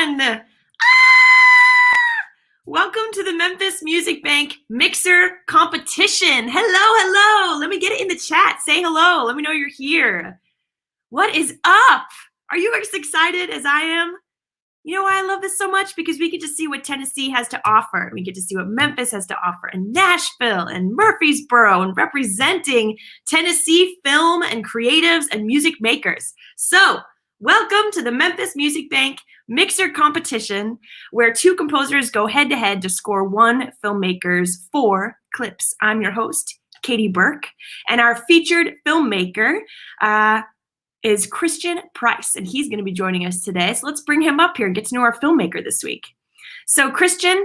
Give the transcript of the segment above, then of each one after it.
everyone! Welcome to the Memphis Music Bank Mixer Competition. Hello. Let me get it in the chat. Say hello. Let me know you're here. What is up? Are you as excited as I am? You know why I love this so much? Because we get to see what Tennessee has to offer. We get to see what Memphis has to offer, and Nashville and Murfreesboro, and representing Tennessee film and creatives and music makers. So welcome to the Memphis Music Bank Mixer Competition, where two composers go head-to-head to score one filmmaker's 4 clips. I'm your host, Katie Burke, and our featured filmmaker is Christian Price, and he's going to be joining us today. So let's bring him up here and get to know our filmmaker this week. So Christian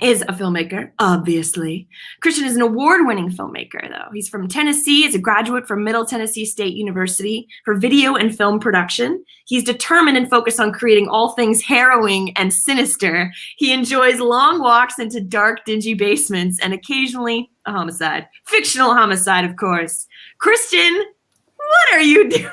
is a filmmaker, obviously. Christian is an award-winning filmmaker, though. He's from Tennessee, is a graduate from Middle Tennessee State University for video and film production. He's determined and focused on creating all things harrowing and sinister. He enjoys long walks into dark, dingy basements and occasionally a homicide. Fictional homicide, of course. Christian, what are you doing?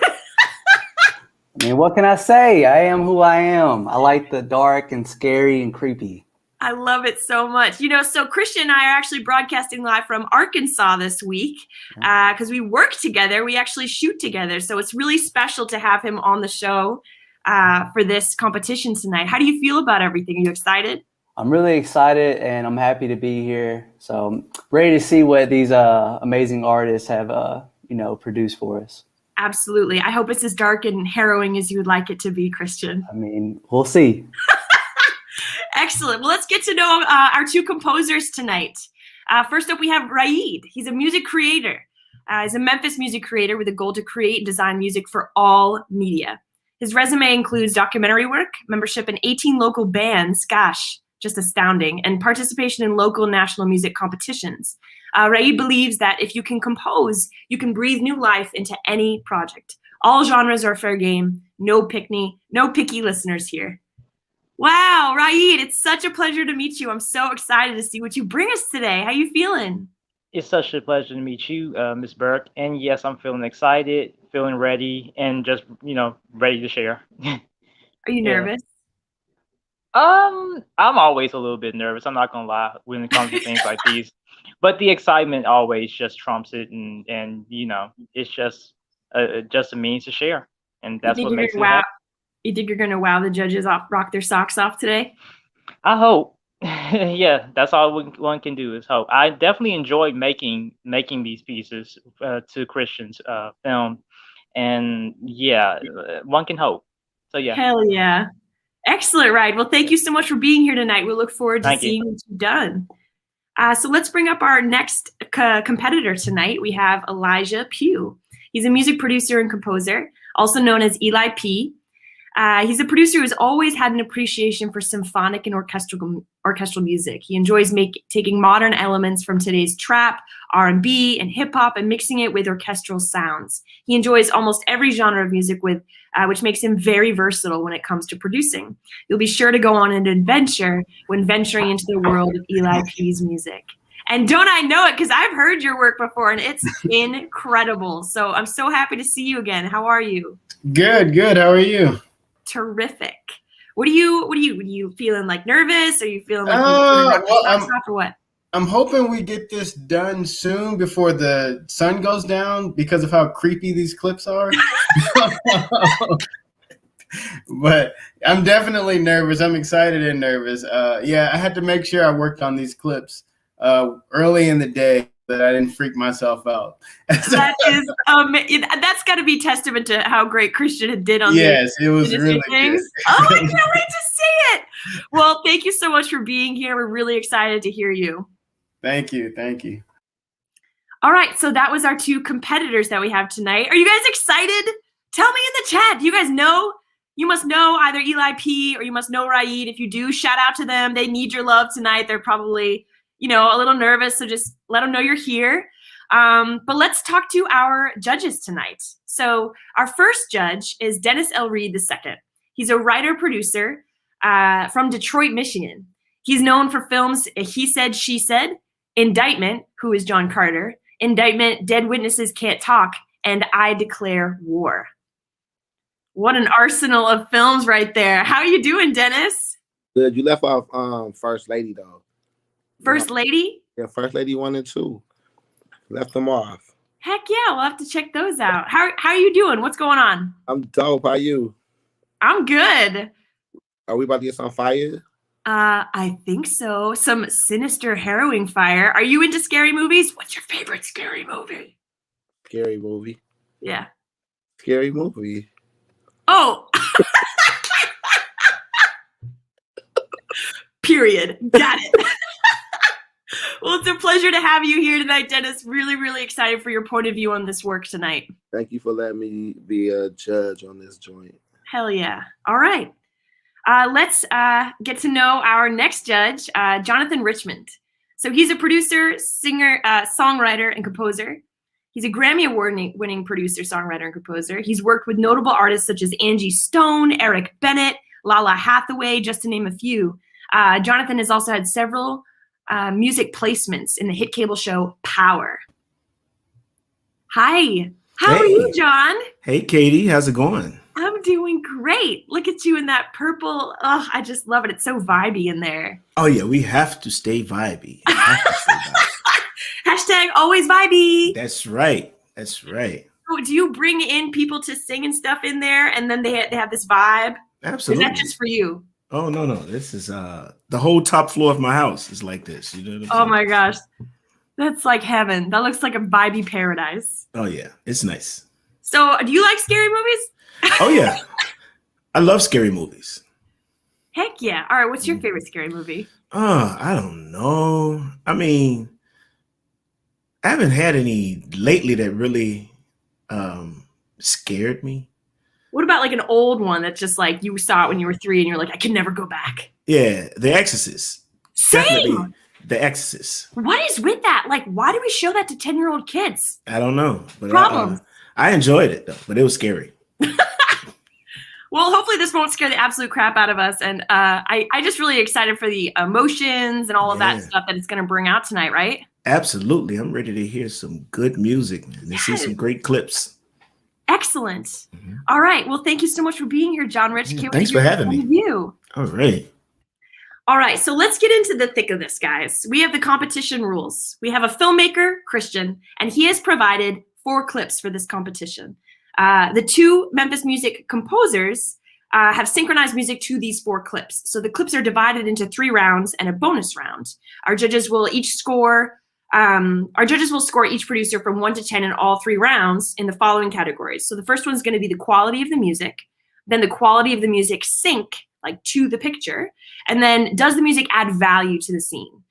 I mean, what can I say? I am who I am. I like the dark and scary and creepy. I love it so much. You know, so Christian and I are actually broadcasting live from Arkansas this week because we work together. We actually shoot together. So it's really special to have him on the show for this competition tonight. How do you feel about everything? Are you excited? I'm really excited and I'm happy to be here. So I'm ready to see what these amazing artists have, produced for us. Absolutely. I hope it's as dark and harrowing as you would like it to be, Christian. I mean, we'll see. Excellent. Well, let's get to know our two composers tonight. First up, we have Raid. He's a music creator. He's a Memphis music creator with a goal to create and design music for all media. His resume includes documentary work, membership in 18 local bands, gosh, just astounding, and participation in local and national music competitions. Raid believes that if you can compose, you can breathe new life into any project. All genres are fair game. No picky listeners here. Wow, Raid, it's such a pleasure to meet you. I'm so excited to see what you bring us today. How you feeling? It's such a pleasure to meet you, Ms. Burke. And yes, I'm feeling excited, feeling ready, and just, ready to share. Are you nervous? I'm always a little bit nervous. I'm not gonna lie when it comes to things like these, but the excitement always just trumps it, and it's just a means to share, and that's what makes it happen. You think you're gonna wow the judges off, rock their socks off today? I hope. Yeah, that's all one can do is hope. I definitely enjoy making these pieces to Christian's film, and yeah, one can hope. So yeah. Hell yeah. Excellent, Raid. Well, thank you so much for being here tonight. We look forward to seeing what you've done. So let's bring up our next competitor tonight. We have Elijah Pugh. He's a music producer and composer, also known as Eli P. He's a producer who's always had an appreciation for symphonic and orchestral music. He enjoys taking modern elements from today's trap, R&B, and hip-hop and mixing it with orchestral sounds. He enjoys almost every genre of music, which makes him very versatile when it comes to producing. You'll be sure to go on an adventure when venturing into the world of Eli P's music. And don't I know it, because I've heard your work before, and it's incredible. So I'm so happy to see you again. How are you? Good. How are you? Terrific. What are you feeling, like nervous? Are you feeling like or what? I'm hoping we get this done soon before the sun goes down because of how creepy these clips are. But I'm definitely nervous. I'm excited and nervous. I had to make sure I worked on these clips early in the day, that I didn't freak myself out. That is that's got to be testament to how great Christian did on Yes, it was really things. Good. Oh, I can't wait to see it. Well, thank you so much for being here. We're really excited to hear you. Thank you. All right, so that was our two competitors that we have tonight. Are you guys excited? Tell me in the chat. Do you guys know? You must know either Eli P or you must know Raid. If you do, shout out to them. They need your love tonight. They're probably a little nervous, so just let them know you're here. But let's talk to our judges tonight. So our first judge is Dennis L. Reed II. He's a writer-producer from Detroit, Michigan. He's known for films He Said, She Said, Indictment, Who is John Carter, Indictment, Dead Witnesses Can't Talk, and I Declare War. What an arsenal of films right there. How are you doing, Dennis? Good. You left off First Lady though. First Lady? Yeah, First Lady 1 and 2. Left them off. Heck yeah, we'll have to check those out. How are you doing? What's going on? I'm dope. How you? I'm good. Are we about to get some fire? I think so. Some sinister, harrowing fire. Are you into scary movies? What's your favorite scary movie? Scary movie. Yeah. Scary movie. Oh. Period. Got it. Well, it's a pleasure to have you here tonight, Dennis. Really, really excited for your point of view on this work tonight. Thank you for letting me be a judge on this joint. Hell yeah. All right. Let's get to know our next judge, Jonathan Richmond. So he's a producer, singer, songwriter, and composer. He's a Grammy Award-winning producer, songwriter, and composer. He's worked with notable artists such as Angie Stone, Eric Bennett, Lala Hathaway, just to name a few. Jonathan has also had several music placements in the hit cable show Power. Hi. How are you, John? Hey, Katie. How's it going? I'm doing great. Look at you in that purple. Oh, I just love it. It's so vibey in there. Oh, yeah. We have to stay vibey. Hashtag always vibey. That's right. That's right. So do you bring in people to sing and stuff in there, and then they have this vibe? Absolutely. Is that just for you? Oh, no. This is the whole top floor of my house is like this. You know what I'm saying? Oh, my gosh. That's like heaven. That looks like a vibey paradise. Oh, yeah. It's nice. So do you like scary movies? Oh, yeah. I love scary movies. Heck yeah. All right. What's your favorite scary movie? I don't know. I mean, I haven't had any lately that really scared me. What about like an old one that's just like you saw it when you were 3 and you're like, I can never go back? Yeah, The Exorcist. Same. Definitely The Exorcist. What is with that? Like, why do we show that to 10-year-old kids? I don't know. But Problems. I enjoyed it, though, but it was scary. Well, hopefully this won't scare the absolute crap out of us. And I just really excited for the emotions and all of that stuff that it's going to bring out tonight, right? Absolutely. I'm ready to hear some good music and see some great clips. Excellent. Mm-hmm. All right. Well, thank you so much for being here, John Rich. Thanks for having me. You. All right. All right. So let's get into the thick of this, guys. We have the competition rules. We have a filmmaker, Christian, and he has provided 4 clips for this competition. The 2 Memphis Music Composers have synchronized music to these 4 clips. So the clips are divided into 3 rounds and a bonus round. Our judges will score each producer from 1 to 10 in all 3 rounds in the following categories. So the first one is going to be the quality of the music, then the quality of the music sync, like to the picture, and then does the music add value to the scene?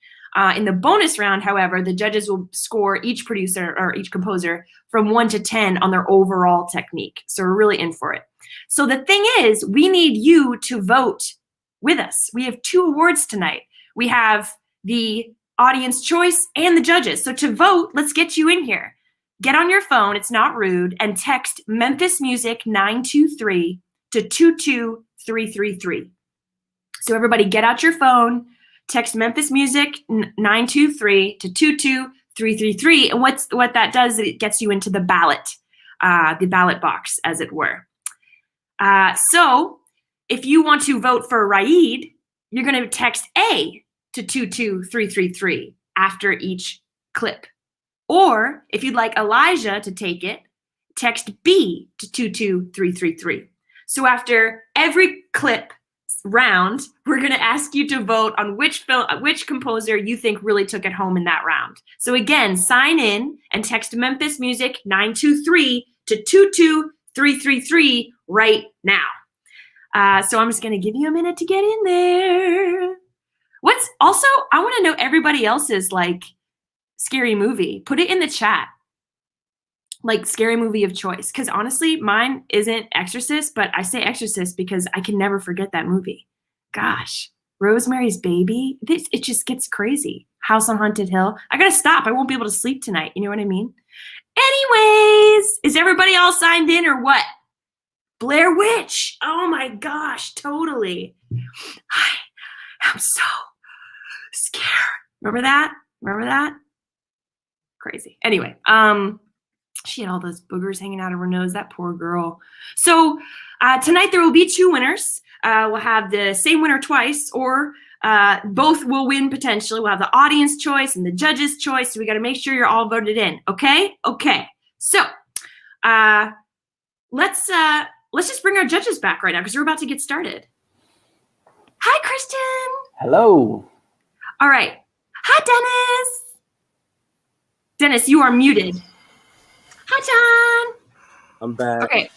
In the bonus round, however, the judges will score each producer or each composer from 1 to 10 on their overall technique. So we're really in for it. So the thing is, we need you to vote with us. We have 2 awards tonight. We have the audience choice and the judges. So to vote, let's get you in here. Get on your phone, it's not rude, and text Memphis Music 923 to 22333. So everybody get out your phone, text Memphis Music 923 to 22333. And what that does, it gets you into the ballot box, as it were. So if you want to vote for Raid, you're going to text A to 22333 after each clip. Or if you'd like Elijah to take it, text B to 22333. So after every clip round, we're going to ask you to vote on which composer you think really took it home in that round. So again, sign in and text Memphis Music 923 to 22333 right now. So I'm just going to give you a minute to get in there. I want to know everybody else's like scary movie. Put it in the chat. Like scary movie of choice. Because honestly, mine isn't Exorcist, but I say Exorcist because I can never forget that movie. Gosh, Rosemary's Baby. It just gets crazy. House on Haunted Hill. I gotta stop. I won't be able to sleep tonight. You know what I mean? Anyways, is everybody all signed in or what? Blair Witch. Oh my gosh, totally. I'm so scared. Remember that? Crazy. Anyway, She had all those boogers hanging out of her nose. That poor girl. So tonight there will be 2 winners. We'll have the same winner twice, or both will win potentially. We'll have the audience choice and the judges' choice. So we got to make sure you're all voted in. Okay? Okay. So let's just bring our judges back right now because we're about to get started. Hi, Christian. Hello. All right. Hi, Dennis. Dennis, you are muted. Hi, John. I'm back. Okay.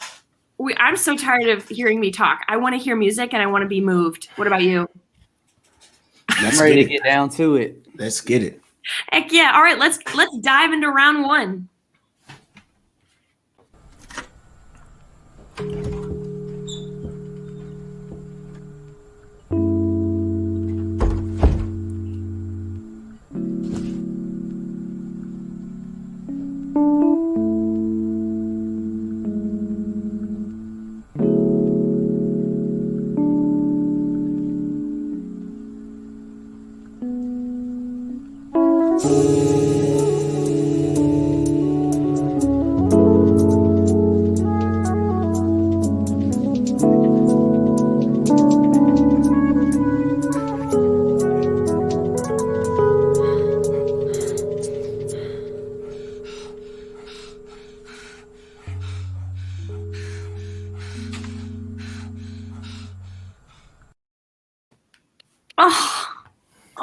I'm so tired of hearing me talk. I want to hear music and I want to be moved. What about you? I'm ready to get down to it. Let's get it. Heck yeah. All right, let's dive into round 1.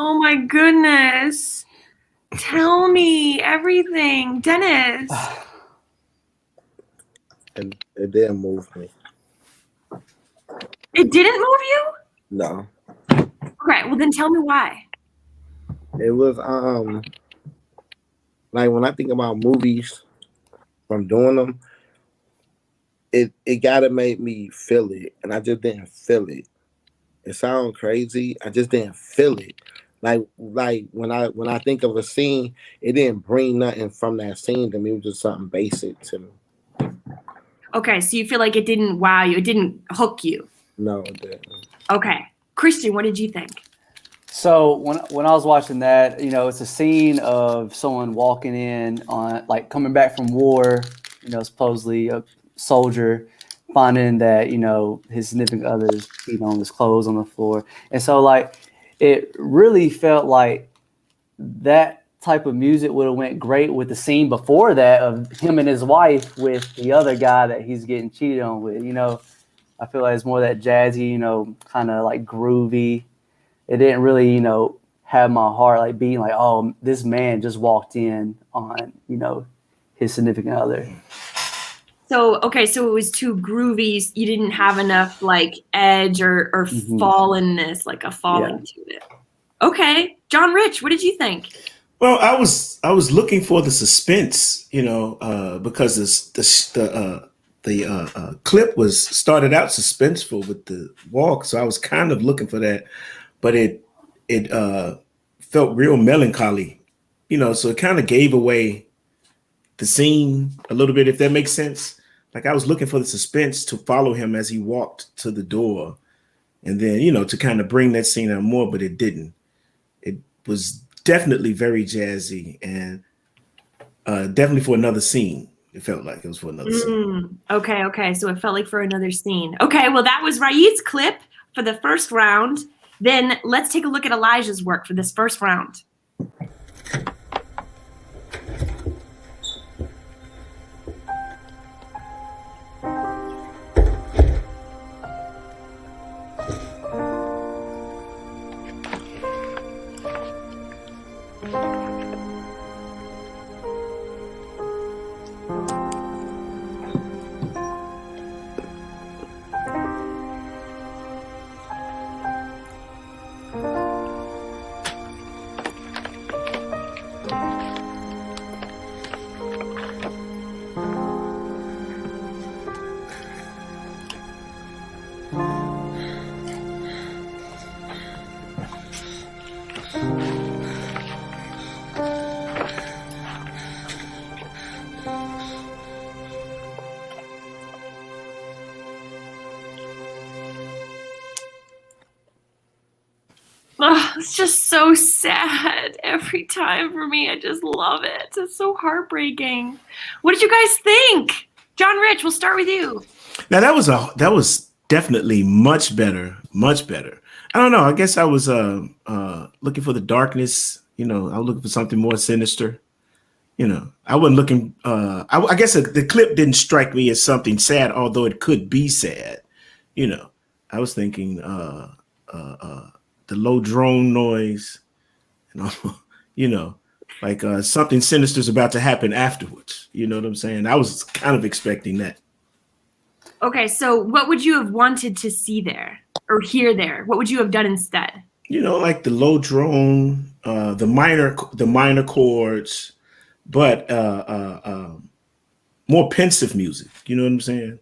Oh my goodness. Tell me everything. Dennis. And it didn't move me. It didn't move you? No. Okay, well then tell me why. It was like when I think about movies from doing them, it gotta make me feel it. And I just didn't feel it. It sounds crazy. I just didn't feel it. Like when I think of a scene, it didn't bring nothing from that scene to me. It was just something basic to me. Okay, so you feel like it didn't wow you, it didn't hook you. No, it didn't. Okay. Christian, what did you think? So when I was watching that, you know, it's a scene of someone walking in on, like, coming back from war, you know, supposedly a soldier, finding that, you know, his significant other is cheating on his clothes on the floor. And so, like, it really felt like that type of music would have went great with the scene before that of him and his wife with the other guy that he's getting cheated on with. You know, I feel like it's more that jazzy, you know, kind of like groovy. It didn't really, you know, have my heart like being like, oh, this man just walked in on, you know, his significant other. So, okay, so it was too groovy. You didn't have enough like edge or fallenness, like a falling to it. Okay. John Rich, what did you think? Well, I was looking for the suspense, you know, because the clip was started out suspenseful with the walk, so I was kind of looking for that, but it felt real melancholy, you know, so it kind of gave away the scene a little bit, if that makes sense. Like I was looking for the suspense to follow him as he walked to the door, and then, you know, to kind of bring that scene out more, but it didn't. It was definitely very jazzy and definitely for another scene. It felt like it was for another scene. Okay. So it felt like for another scene. Okay, well, that was Raid's clip for the first round. Then let's take a look at Elijah's work for this first round. Oh, it's just so sad every time for me. I just love it. It's so heartbreaking. What did you guys think? John Rich, we'll start with you. Now that was definitely much better, much better. I don't know. I guess I was looking for the darkness. I was looking for something more sinister. I wasn't looking. I guess the clip didn't strike me as something sad, although it could be sad. I was thinking the low drone noise, like something sinister is about to happen afterwards. You know what I'm saying? I was kind of expecting that. Okay, so what would you have wanted to see there or hear there? What would you have done instead? Like the low drone, the minor chords, but more pensive music. You know what I'm saying?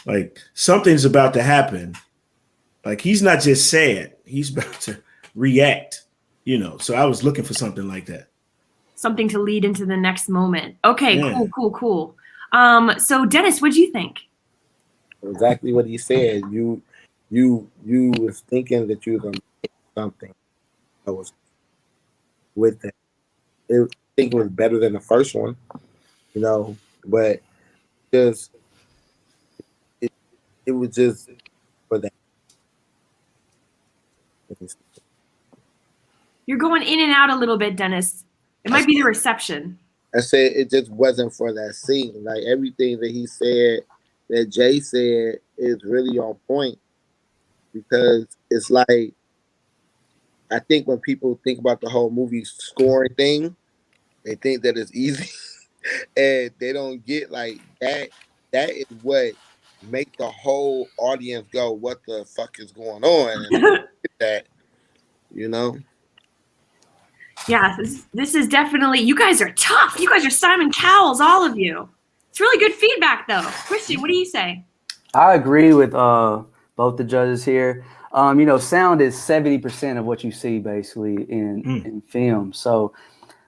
Like something's about to happen. Like he's not just sad, he's about to react. So I was looking for something like that. Something to lead into the next moment. Okay, yeah. Cool. So Dennis, what'd you think? Exactly what he said. You was thinking that you were gonna make something that was with that. I think it was better than the first one, but just it was just for that. You're going in and out a little bit, Dennis. It might be the reception. I said it just wasn't for that scene. Like everything that he said, that Jay said, is really on point, because it's like, I think when people think about the whole movie scoring thing, they think that it's easy and they don't get like that. That is what make the whole audience go, what the fuck is going on? And that, Yeah, this is definitely, you guys are tough. You guys are Simon Cowells, all of you. It's really good feedback, though. Christian, what do you say? I agree with both the judges here. Sound is 70% of what you see basically in film. So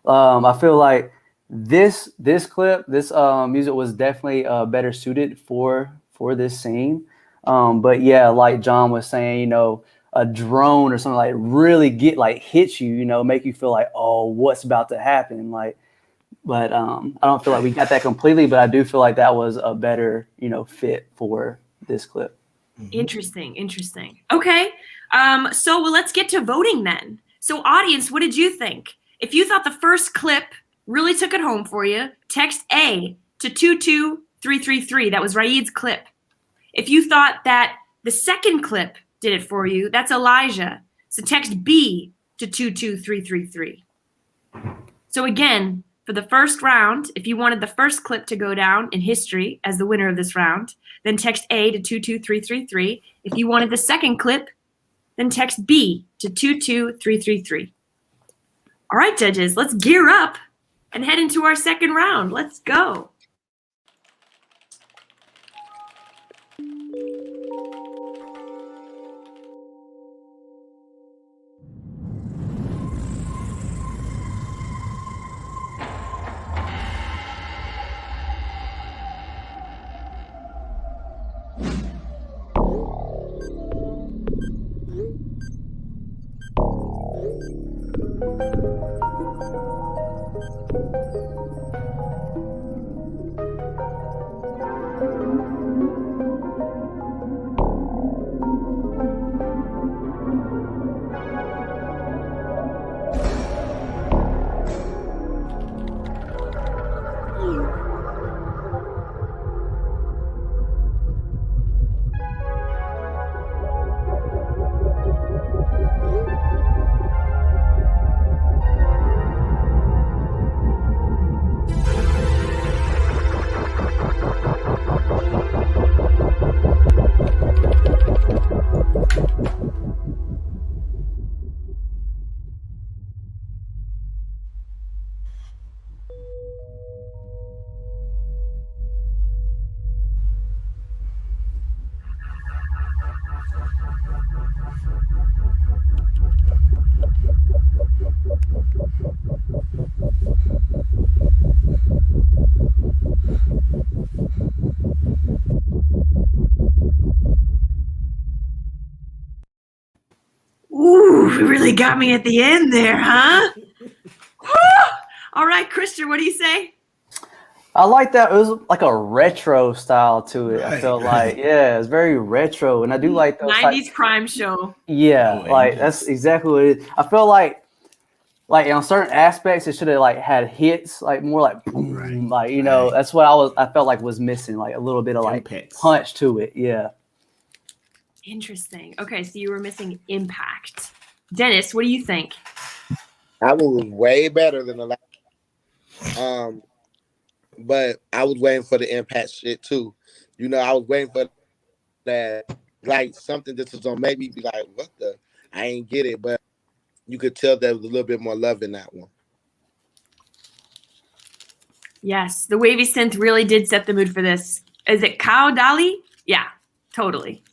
I feel like this clip, this music was definitely better suited for this scene. But yeah, like John was saying, a drone or something like really hits you, make you feel like, oh, what's about to happen? But I don't feel like we got that completely, but I do feel like that was a better, fit for this clip. Interesting. Okay. So let's get to voting then. So audience, what did you think? If you thought the first clip really took it home for you, text A to 22333. That was Raid's clip. If you thought that the second clip did it for you, that's Elijah. So text B to 22333. So again, for the first round, if you wanted the first clip to go down in history as the winner of this round, then text A to 22333. If you wanted the second clip, then text B to 22333. All right, judges, let's gear up and head into our second round. Let's go. Ooh, Ooh, you really got me at the end there, huh? All right, Christian, what do you say? I like that. It was like a retro style to it. I Right, felt right. like, yeah, it's very retro, and I do like those. 90s crime show. Yeah, Oh, like 80s. that's exactly what it is. I feel like on certain aspects, it should have like had hits, like more like boom, Right, like you know, right. that's what I felt like was missing, like a little bit of like Impacts. punch to it. Yeah. Interesting. Okay, so you were missing impact. Dennis, what do you think? I was way better than the last. But I was waiting for the impact shit too. You know, I was waiting for that, like something that was gonna make me be like, "What the? I ain't get it." But you could tell there was a little bit more love in that one. Yes, the wavy synth really did set the mood for this. Is it Cow Dolly? Yeah, totally.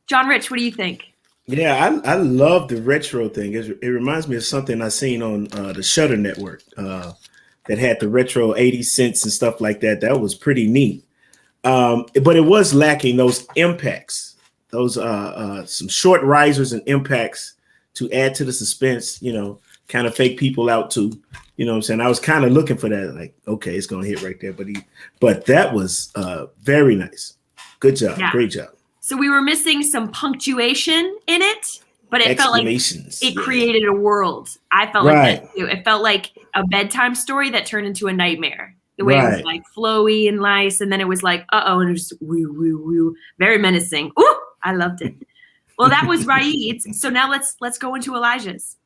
John Rich, what do you think? Yeah, I love the retro thing. It reminds me of something I seen on the Shutter Network that had the retro 80 cents and stuff like that. That was pretty neat. But it was lacking those impacts, those some short risers and impacts to add to the suspense, you know, kind of fake people out too. You know what I'm saying? I was kind of looking for that, like, okay, it's gonna hit right there. But that was very nice. Good job, Yeah. great job. So we were missing some punctuation in it, but it felt like Exclamations. it yeah. created a world. I felt like Right. that too. It felt like a bedtime story that turned into a nightmare. The way it was Right. like flowy and nice, and then it was like, uh-oh, and it was woo, woo, woo. Very menacing. Ooh, I loved it. Well, that was Raid's. So now let's go into Elijah's.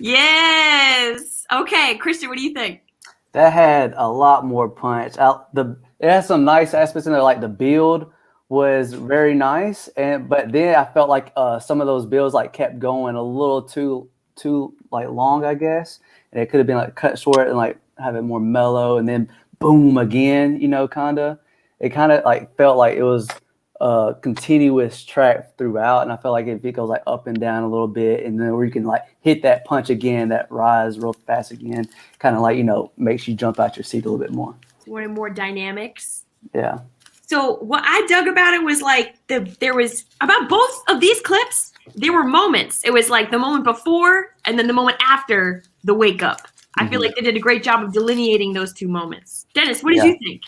Yes. Okay, Christian, what do you think? That had a lot more punch. It had some nice aspects in there, like the build was very nice, but then I felt like some of those builds like kept going a little too like long, I guess, and it could have been like cut short and like have it more mellow, and then boom again, you know, it kind of like felt like it was a continuous track throughout, and I felt like it goes like up and down a little bit, and then where you can like hit that punch again, that rise real fast again, kind of like, you know, makes you jump out your seat a little bit more. You wanted more dynamics. Yeah. So what I dug about it was like there was about both of these clips, there were moments. It was like the moment before and then the moment after the wake up. I feel like they did a great job of delineating those two moments. Dennis, what did you think?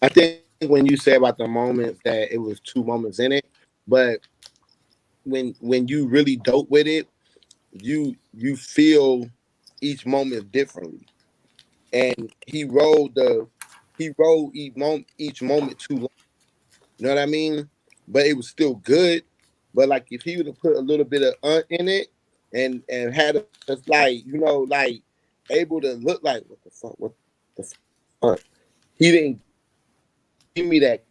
I think when you say about the moments that it was two moments in it, but when you really dope with it, you feel each moment differently. And he rolled each moment too long. You know what I mean? But it was still good. But like if he would have put a little bit of in it and had us like, you know, like able to look like what the fuck. He didn't give me that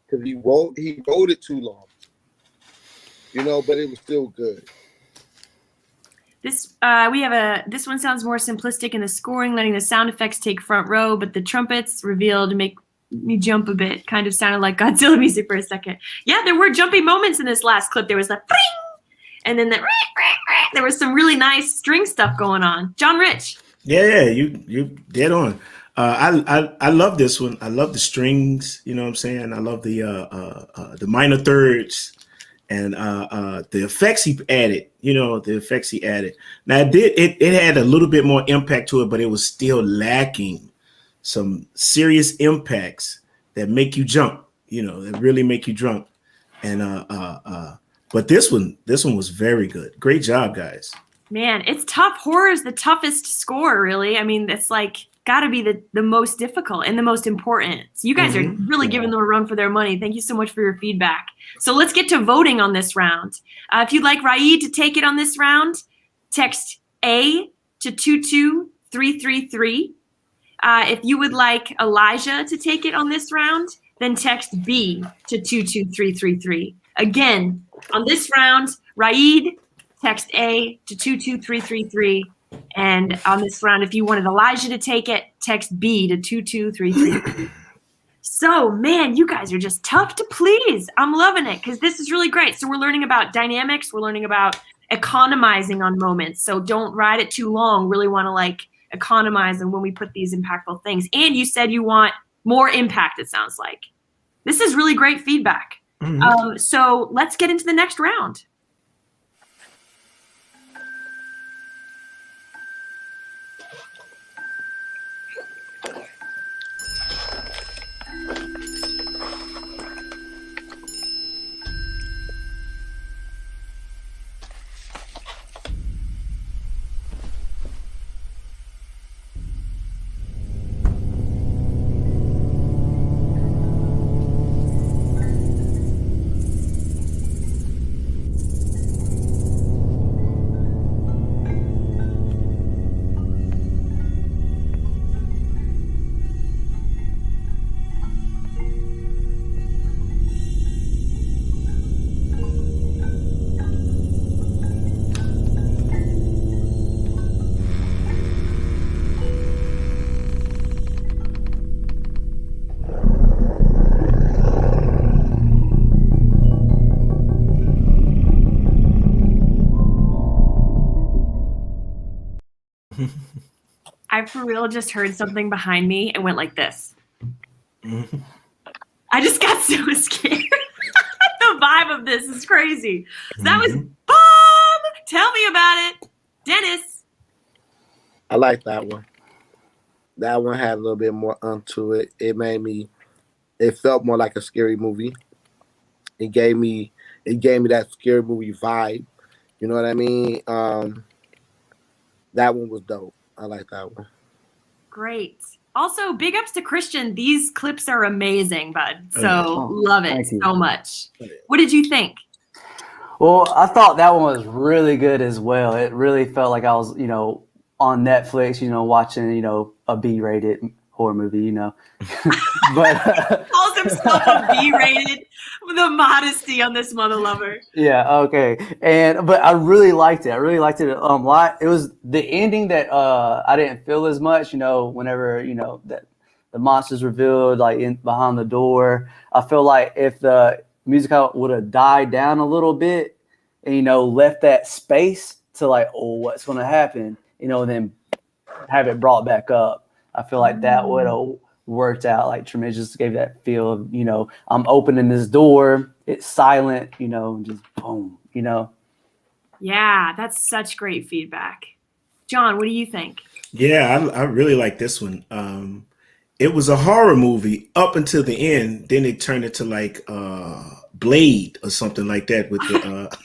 because he wrote it too long. You know, but it was still good. This this one sounds more simplistic in the scoring, letting the sound effects take front row, but the trumpets revealed to make me jump a bit. Kind of sounded like Godzilla music for a second. Yeah, there were jumpy moments in this last clip. There was the pring, and then there was some really nice string stuff going on. John Rich. Yeah, you dead on. I love this one. I love the strings. You know what I'm saying? I love the minor thirds. And the effects he added, Now it had a little bit more impact to it, but it was still lacking some serious impacts that make you jump, that really make you jump. And but this one was very good. Great job, guys. Man, it's tough. Horror is the toughest score, really. I mean, it's like got to be the most difficult and the most important. So you guys are really giving them a run for their money. Thank you so much for your feedback. So let's get to voting on this round. If you'd like Raid to take it on this round, text A to 22333. If you would like Elijah to take it on this round, then text B to 22333. Again, on this round, Raid, text A to 22333. And on this round, if you wanted Elijah to take it, text B to 22333. So, man, you guys are just tough to please. I'm loving it because this is really great. So we're learning about dynamics. We're learning about economizing on moments. So don't ride it too long. Really want to economize on when we put these impactful things. And you said you want more impact, it sounds like. This is really great feedback. So let's get into the next round. I for real just heard something behind me and went like this. I just got so scared. The vibe of this is crazy. So that was bomb. Tell me about it, Dennis. I like that one. That one had a little bit more onto it. It felt more like a scary movie. It gave me that scary movie vibe. You know what I mean? That one was dope. I like that one. Great. Also, big ups to Christian. These clips are amazing, bud. So love it so much. What did you think? Well, I thought that one was really good as well. It really felt like I was, on Netflix, watching, a B-rated horror movie, But calls himself a B-rated. The modesty on this mother lover. Yeah, okay. But I really liked it. I really liked it a lot. It was the ending that I didn't feel as much, whenever, that the monsters revealed behind the door. I feel like if the music would have died down a little bit and, left that space to what's going to happen, then have it brought back up. I feel like that would have worked out. Like Tremendous just gave that feel of, I'm opening this door, it's silent, just boom, Yeah, that's such great feedback. John, what do you think? Yeah, I really like this one. It was a horror movie up until the end. Then it turned into Blade or something like that with the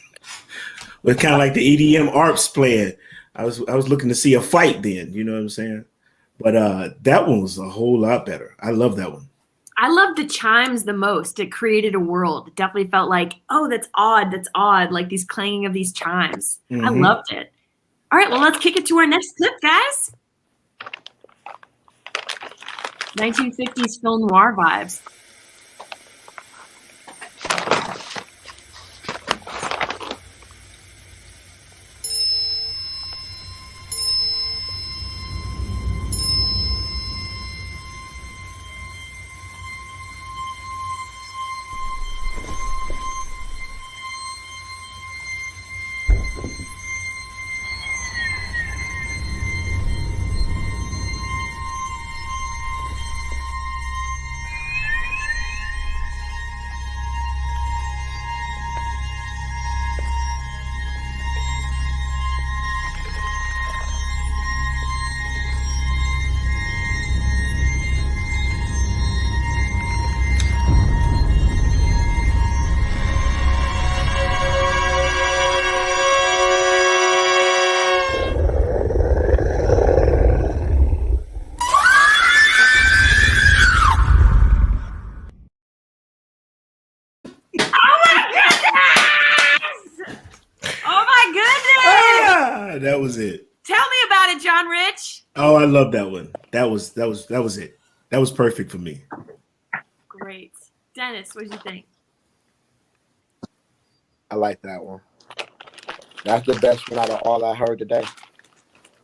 with kind of like the EDM arps playing. I was looking to see a fight then, you know what I'm saying? But that one was a whole lot better. I love that one. I love the chimes the most. It created a world. It definitely felt like, oh, that's odd. That's odd. Like these clanging of these chimes. I loved it. All right, well, let's kick it to our next clip, guys. 1950s film noir vibes. Oh, I love that one. That was it. That was perfect for me. Great. Dennis, what did you think? I like that one. That's the best one out of all I heard today.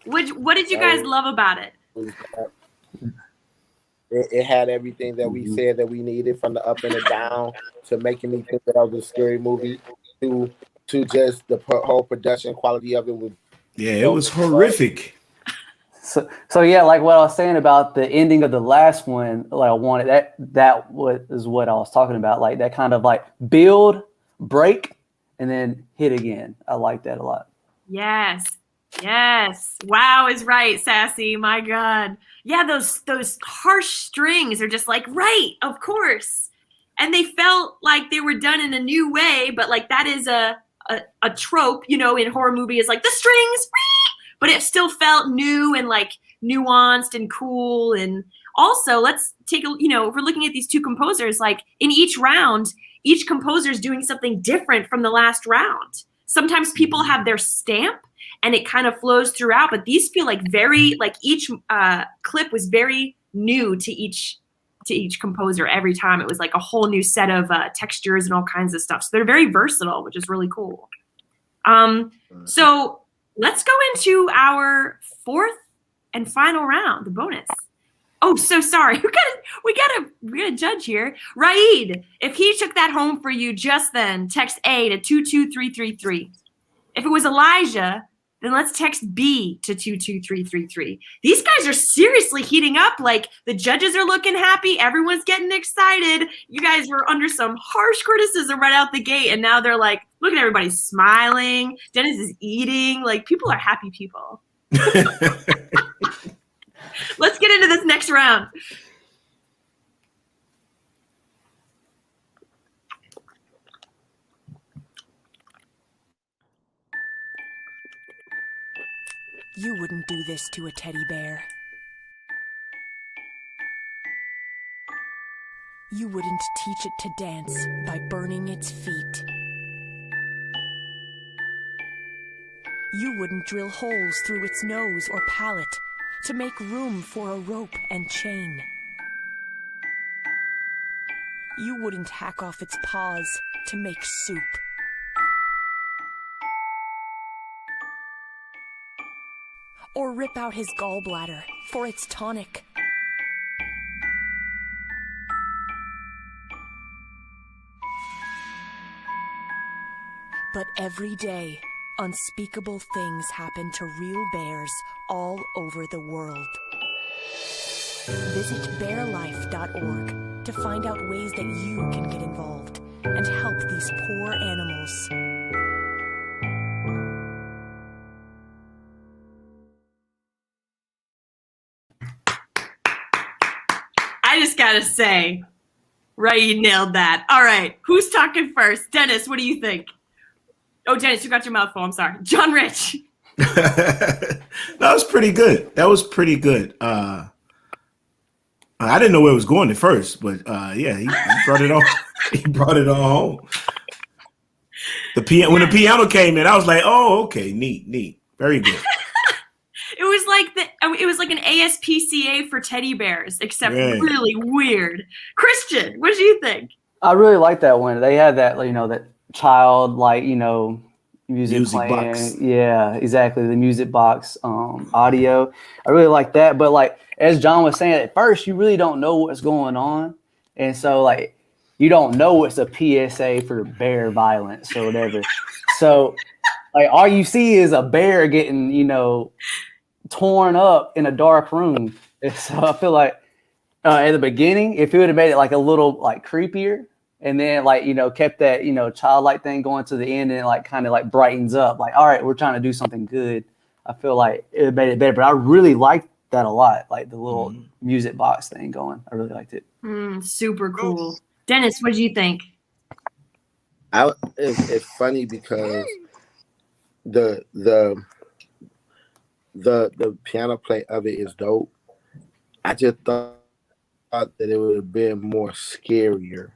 What did you guys love about it? It had everything that we said that we needed, from the up and the down to making me think that was a scary movie to just the whole production quality of it was. Yeah, it was horrific. So yeah, like what I was saying about the ending of the last one, like I wanted that is what I was talking about, like that kind of like build, break, and then hit again. I like that a lot. Yes. Yes. Wow is right, Sassy. My God. Yeah, those harsh strings are just like, right, of course. And they felt like they were done in a new way, but like that is a trope, you know, in horror movie is like the strings, but it still felt new and like nuanced and cool. And also, let's take a, you know, if we're looking at these two composers, like in each round, each composer is doing something different from the last round. Sometimes people have their stamp and it kind of flows throughout, but these feel like very, like each clip was very new to each composer. Every time it was like a whole new set of textures and all kinds of stuff. So they're very versatile, which is really cool. So let's go into our fourth and final round, the bonus. Oh, so sorry. We gotta judge here. Raid, if he took that home for you just then, text A to 22333. If it was Elijah, then let's text B to 22333. These guys are seriously heating up. Like the judges are looking happy. Everyone's getting excited. You guys were under some harsh criticism right out the gate. And now they're like, look at everybody smiling. Dennis is eating. Like people are happy people. Let's get into this next round. You wouldn't do this to a teddy bear. You wouldn't teach it to dance by burning its feet. You wouldn't drill holes through its nose or palate to make room for a rope and chain. You wouldn't hack off its paws to make soup. Or rip out his gallbladder for its tonic. But every day, unspeakable things happen to real bears all over the world. Visit bearlife.org to find out ways that you can get involved and help these poor animals. I just gotta say, Ray, you nailed that. All right, who's talking first? Dennis, what do you think? Oh, Dennis, you got your mouth full. I'm sorry. John Rich. That was pretty good. I didn't know where it was going at first, but yeah, he brought it on. He brought it on home. When the piano came in, I was like, "Oh, okay, neat, very good." It was like an ASPCA for teddy bears, except Right. really weird. Christian, what do you think? I really like that one. They had that, you know, that child, like, you know, music playing. Box. Yeah, exactly. The music box audio. I really like that. But like as John was saying, at first you really don't know what's going on. And so like you don't know it's a PSA for bear violence or whatever. So like all you see is a bear getting, you know, torn up in a dark room. And so I feel like at the beginning, if it would have made it like a little like creepier, and then like, you know, kept that, you know, childlike thing going to the end, and like kind of like brightens up, like, all right, we're trying to do something good. I feel like it made it better, but I really liked that a lot, like the little music box thing going. I really liked it. Super cool. Dennis, what did you think? It's funny because the piano play of it is dope. I just thought that it would have been more scarier,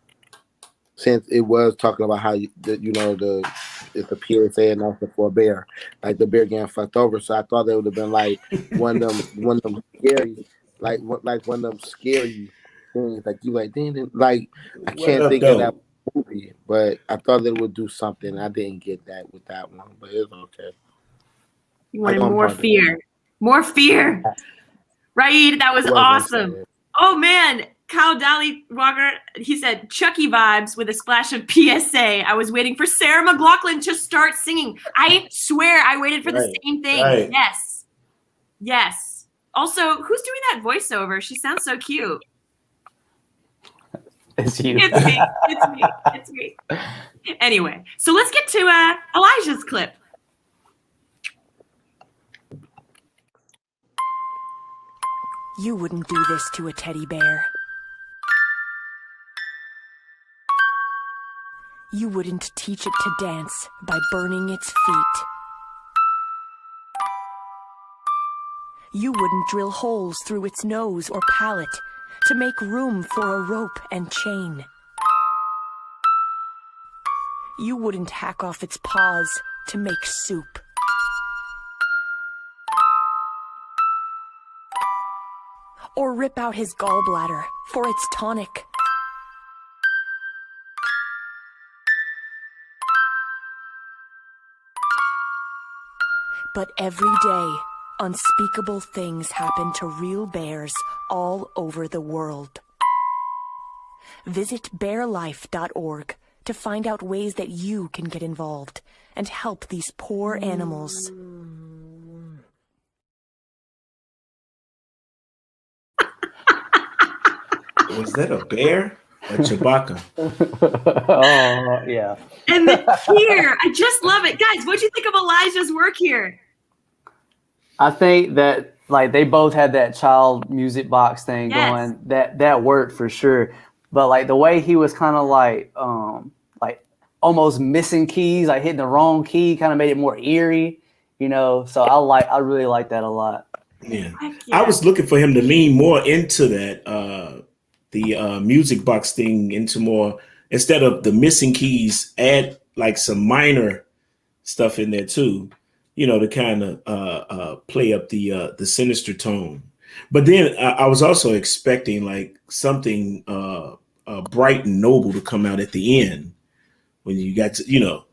since it was talking about how the it's a PSA announcement for a bear, like the bear getting fucked over. So I thought it would have been like one of them scary, like one of them scary things. Like you like, dang, like I What can't up, think of that though? movie, but I thought it would do something. I didn't get that with that one, but it's okay. You wanted I'm more part of fear. More fear. Right? That was What was I awesome. saying? Oh man, Kyle Dally Walker, he said Chucky vibes with a splash of PSA. I was waiting for Sarah McLachlan to start singing. I swear I waited for the Right, same thing. right. Yes. Yes. Also, who's doing that voiceover? She sounds so cute. It's you. It's me. It's me. It's me. Anyway, so let's get to Elijah's clip. You wouldn't do this to a teddy bear. You wouldn't teach it to dance by burning its feet. You wouldn't drill holes through its nose or palate to make room for a rope and chain. You wouldn't hack off its paws to make soup. Or rip out his gallbladder for its tonic. But every day, unspeakable things happen to real bears all over the world. Visit bearlife.org to find out ways that you can get involved and help these poor animals. Was that a bear or Chewbacca? Oh yeah. And the cheer. I just love it. Guys, what'd you think of Elijah's work here? I think that like they both had that child music box thing Yes. going. That worked for sure. But like the way he was kind of like almost missing keys, like hitting the wrong key, kind of made it more eerie, you know. So I really like that a lot. Yeah. Yeah. I was looking for him to lean more into that, the music box thing, into more, instead of the missing keys, add like some minor stuff in there too, you know, to kind of play up the sinister tone. But then I was also expecting like something bright and noble to come out at the end when you got to, you know.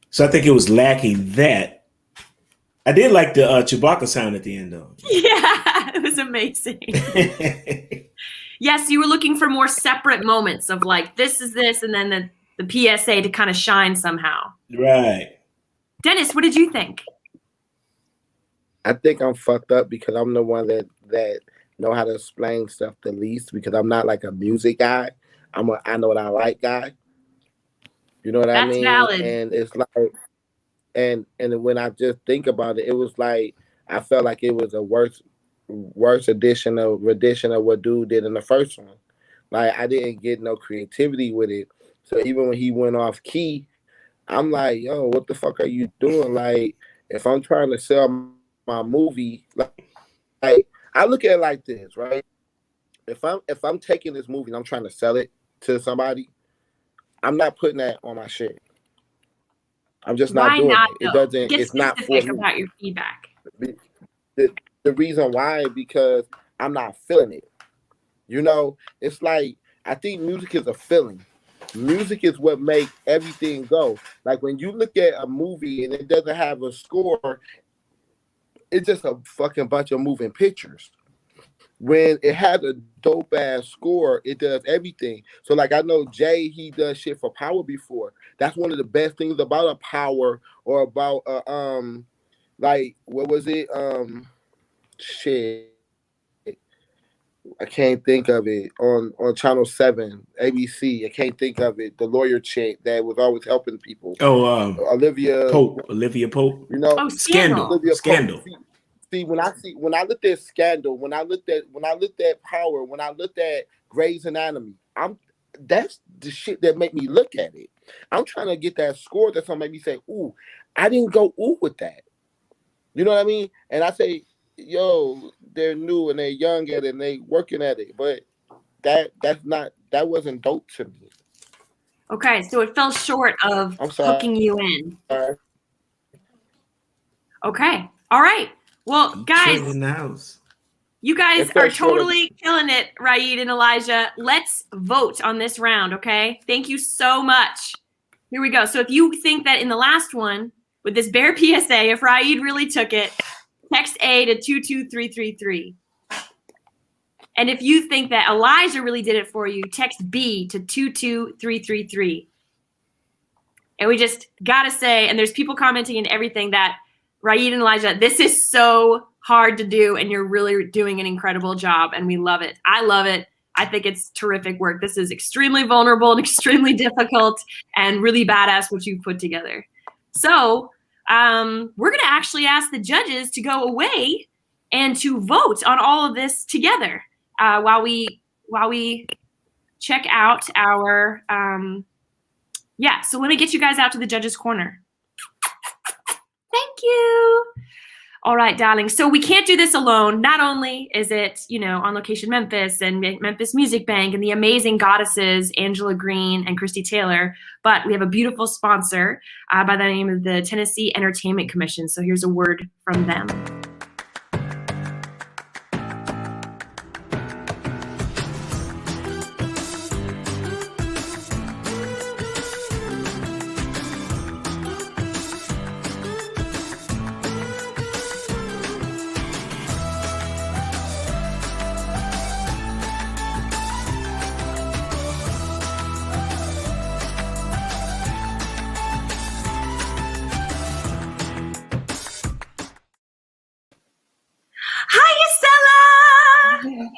So I think it was lacking that. I did like the Chewbacca sound at the end, though. Yeah, it was amazing. Yes, you were looking for more separate moments of like, this is this, and then the PSA to kind of shine somehow. Right. Dennis, what did you think? I think I'm fucked up because I'm the one that know how to explain stuff the least, because I'm not like a music guy. I know what I like guy. You know what I That's mean? valid. And it's like, and when I just think about it, it was like I felt like it was a worse rendition of what dude did in the first one. Like I didn't get no creativity with it. So even when he went off key, I'm like, yo, what the fuck are you doing? Like, if I'm trying to sell my movie, like I look at it like this, right? If I'm taking this movie and I'm trying to sell it to somebody, I'm not putting that on my shit. I'm just not doing it. It doesn't. Get It's not for specific me. about your feedback. The reason why is because I'm not feeling it. You know, it's like I think music is a feeling. Music is what makes everything go. Like when you look at a movie and it doesn't have a score, it's just a fucking bunch of moving pictures. When it has a dope ass score, it does everything. So like I know Jay, he does shit for Power before. That's one of the best things about a Power or about like what was it? Shit. I can't think of it on Channel 7, ABC. I can't think of it. The lawyer chick that was always helping people. Oh, Olivia Pope. Olivia Pope. You know, Oh, Scandal. Olivia Scandal. Pope. See, when I looked at Scandal, when I looked at Power, when I looked at Grey's Anatomy, that's the shit that make me look at it. I'm trying to get that score that's gonna make me say, ooh, I didn't go ooh with that. You know what I mean? And I say, yo, they're new and they're young at it and they working at it, but that wasn't dope to me. Okay, so it fell short of I'm sorry. hooking you in. Okay, all right. Well, guys, in the house. you guys It fell are short of- totally killing it, Raid and Elijah. Let's vote on this round, okay? Thank you so much. Here we go. So if you think that in the last one, with this bare PSA, if Raid really took it, text A to 22333. And if you think that Elijah really did it for you, text B to 22333. And we just gotta say, and there's people commenting and everything, that Raid and Elijah, this is so hard to do, and you're really doing an incredible job, and we love it. I love it. I think it's terrific work. This is extremely vulnerable and extremely difficult and really badass what you've put together. So we're gonna actually ask the judges to go away and to vote on all of this together while we check out our so let me get you guys out to the judges' corner. Thank you. All right, darling. So we can't do this alone. Not only is it, On Location Memphis and Memphis Music Bank and the amazing goddesses, Angela Green and Christy Taylor, but we have a beautiful sponsor by the name of the Tennessee Entertainment Commission. So here's a word from them.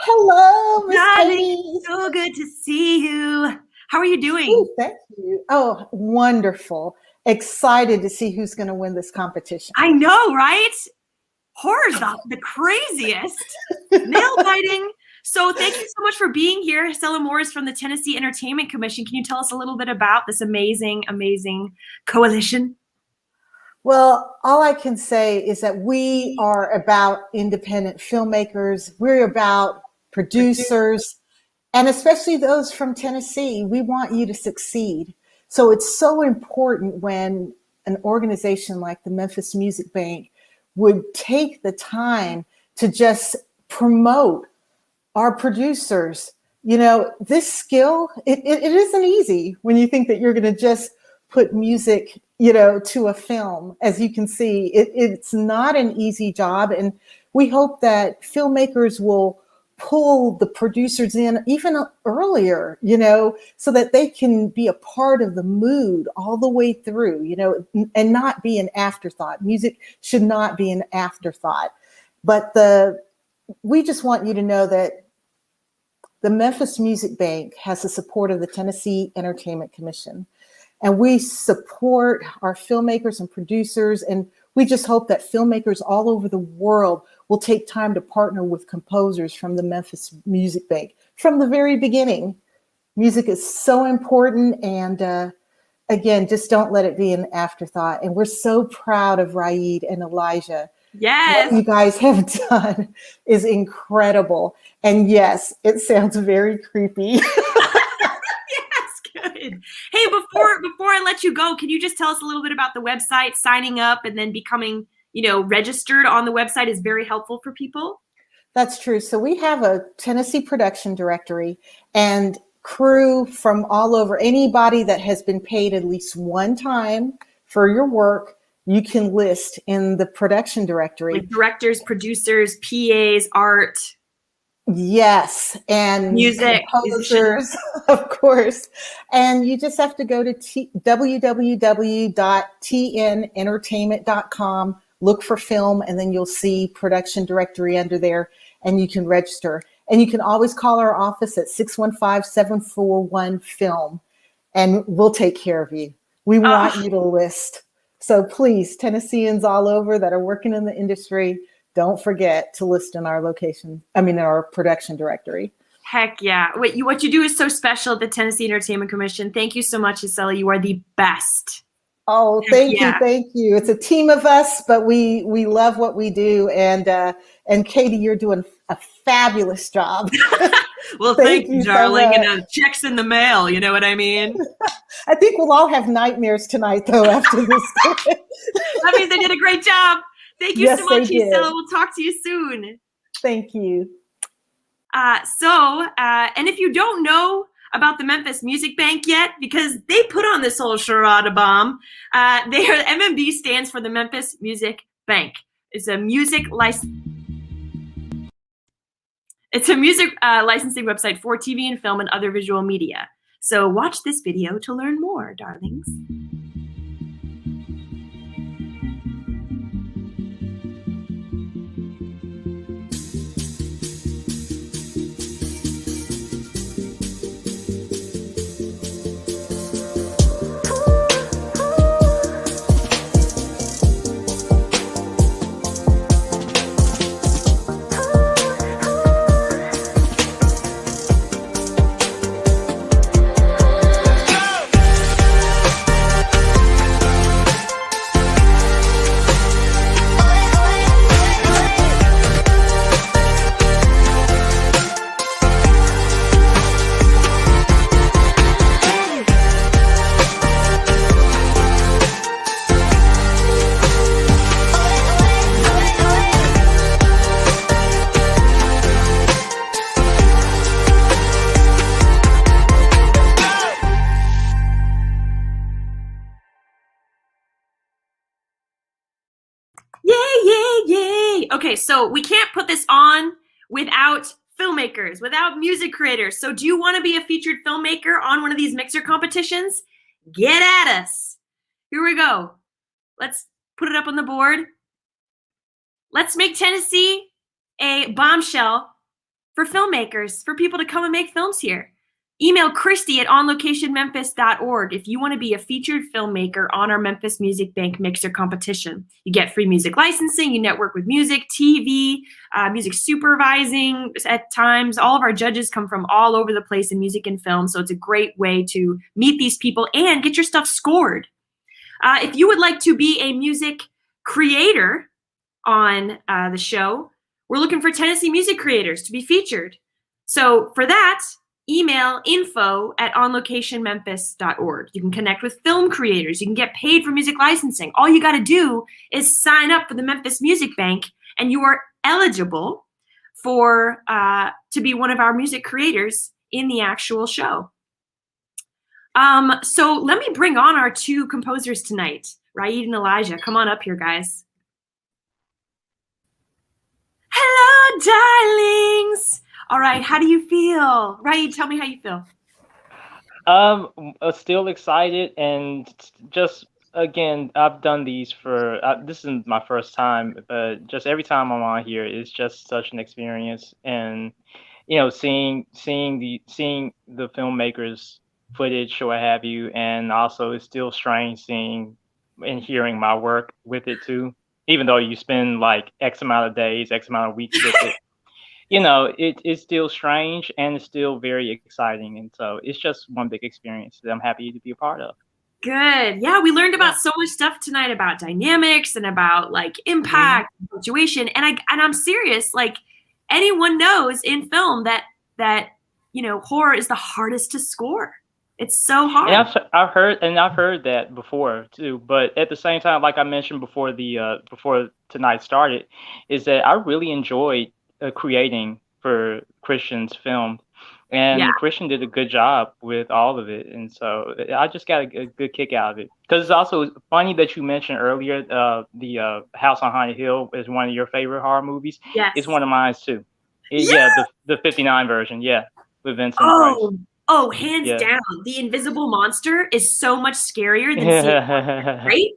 Hello, Miss Darling, Katie. so good to see you. How are you doing? Oh, thank you. Oh, wonderful. Excited to see who's going to win this competition. I know, right? Horror's the craziest. Nail biting. So thank you so much for being here. Stella Morris from the Tennessee Entertainment Commission. Can you tell us a little bit about this amazing, amazing coalition? Well, all I can say is that we are about independent filmmakers. We're about producers, and especially those from Tennessee. We want you to succeed. So it's so important when an organization like the Memphis Music Bank would take the time to just promote our producers. This skill, it isn't easy when you think that you're going to just put music to a film. As you can see, it's not an easy job. And we hope that filmmakers will pull the producers in even earlier, so that they can be a part of the mood all the way through, and not be an afterthought. Music should not be an afterthought. But we just want you to know that the Memphis Music Bank has the support of the Tennessee Entertainment Commission. And we support our filmmakers and producers, and we just hope that filmmakers all over the world will take time to partner with composers from the Memphis Music Bank. From the very beginning, music is so important, and again, just don't let it be an afterthought. And we're so proud of Raid and Elijah. Yes. What you guys have done is incredible. And yes, it sounds very creepy. Good. Hey, before I let you go, can you just tell us a little bit about the website? Signing up and then becoming, registered on the website is very helpful for people. That's true. So we have a Tennessee production directory, and crew from all over. Anybody that has been paid at least one time for your work, you can list in the production directory. Like directors, producers, PAs, art. Yes, and music, composers, of course. And you just have to go to www.tnentertainment.com, look for film, and then you'll see production directory under there, and you can register. And you can always call our office at 615-741-FILM, and we'll take care of you. We want you to list. So please, Tennesseans all over that are working in the industry, don't forget to list in our in our production directory. Heck yeah. What you do is so special at the Tennessee Entertainment Commission. Thank you so much, Isela. You are the best. Oh, Heck thank you, yeah. thank you. It's a team of us, but we love what we do, and Katie, you're doing a fabulous job. Well, Thank thank you, you so darling. much. Checks in the mail. You know what I mean? I think we'll all have nightmares tonight, though, after this. That means they did a great job. Thank you so Yes, they much, did. Gisela. We'll talk to you soon. Thank you. And if you don't know about the Memphis Music Bank yet, because they put on this whole charade bomb, MMB stands for the Memphis Music Bank. It's a music licensing website for TV and film and other visual media. So watch this video to learn more, darlings. Yay! Okay, so we can't put this on without filmmakers, without music creators. So do you want to be a featured filmmaker on one of these mixer competitions? Get at us. Here we go. Let's put it up on the board. Let's make Tennessee a bombshell for filmmakers, for people to come and make films here. Email Christy at onlocationmemphis.org if you want to be a featured filmmaker on our Memphis Music Bank Mixer Competition. You get free music licensing, you network with music, TV, music supervising at times. All of our judges come from all over the place in music and film, so it's a great way to meet these people and get your stuff scored. If you would like to be a music creator on the show, we're looking for Tennessee music creators to be featured. So for that, email info@onlocationmemphis.org. You can connect with film creators. You can get paid for music licensing. All you got to do is sign up for the Memphis Music Bank, and you are eligible for to be one of our music creators in the actual show. So let me bring on our two composers tonight, Raid and Elijah. Come on up here, guys. Hello, darlings. All right, how do you feel? Raid, tell me how you feel. Still excited, and just again, I've done these for this is my first time, but just every time I'm on here, it's just such an experience, and you know, seeing the filmmakers' footage or what have you, and also it's still strange seeing and hearing my work with it too. Even though you spend like X amount of days, X amount of weeks with it, you know, it's still strange and it's still very exciting. And so it's just one big experience that I'm happy to be a part of. Good. Yeah, we learned about so much stuff tonight about dynamics and about like impact, situation. And I'm serious, like anyone knows in film that you know, horror is the hardest to score. It's so hard. And I've heard that before too. But at the same time, like I mentioned before before tonight started, is that I really enjoyed creating for Christian's film, and Christian did a good job with all of it, and so I just got a good kick out of it. Because it's also funny that you mentioned earlier the House on Haunted Hill is one of your favorite horror movies. Yes, it's one of mine too. Yeah, the '59 version. Yeah, with Vincent Price. Oh, hands down. The Invisible Monster is so much scarier than right?